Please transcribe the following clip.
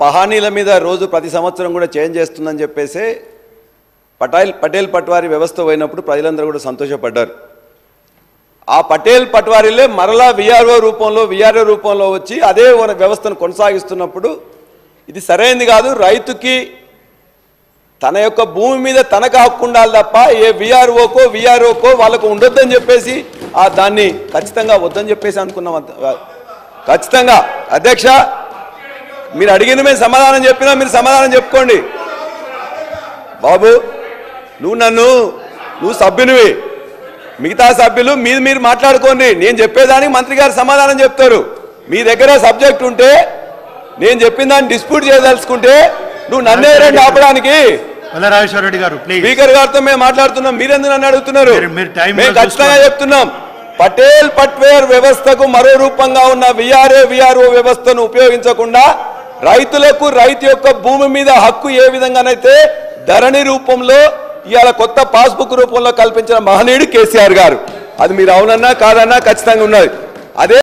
పహానీల మీద రోజు ప్రతి సంవత్సరం కూడా చేంజ్ చేస్తుందని చెప్పేసి పటేల్ పట్వారీ వ్యవస్థ పోయినప్పుడు ప్రజలందరూ కూడా సంతోషపడ్డారు. ఆ పటేల్ పట్వారీలే మరలా విఆర్ఓ రూపంలో వచ్చి అదే వ్యవస్థను కొనసాగిస్తున్నప్పుడు ఇది సరైనది కాదు. రైతుకి తన యొక్క భూమి మీద తనకు హక్కు ఉండాలి తప్ప ఏ విఆర్ఓకో వాళ్ళకు ఉండొద్దని చెప్పేసి దాన్ని ఖచ్చితంగా వద్దని చెప్పేసి అనుకున్నాం. ఖచ్చితంగా అధ్యక్ష, మీరు అడిగిన మేము సమాధానం చెప్పినా మీరు సమాధానం చెప్పుకోండి. బాబు నువ్వు సభ్యునివి, మిగతా సభ్యులు మీరు మాట్లాడుకోండి. నేను చెప్పేదానికి మంత్రి గారు సమాధానం చెప్తారు. మీ దగ్గర సబ్జెక్ట్ ఉంటే నేను చెప్పిన దాన్ని డిస్ప్యూట్ చేయదలుచుకుంటే నువ్వు నన్నే రండి ఆపడానికి. స్పీకర్ గారితో మేము మాట్లాడుతున్నాం, మీరెందుకు నన్ను అడుగుతున్నారు? మేము ఖచ్చితంగా చెప్తున్నాం, పటేల్ పట్వేర్ వ్యవస్థకు మరో రూపంగా ఉన్న విఆర్ఓ వ్యవస్థను ఉపయోగించకుండా రైతులకు రైతు యొక్క భూమి మీద హక్కు ఏ విధంగానైతే ధరణి రూపంలో ఇవాళ కొత్త పాస్బుక్ రూపంలో కల్పించిన మహనీయుడు కేసీఆర్ గారు. అది మీరు అవునన్నా కాదన్నా ఖచ్చితంగా ఉన్నది. అదే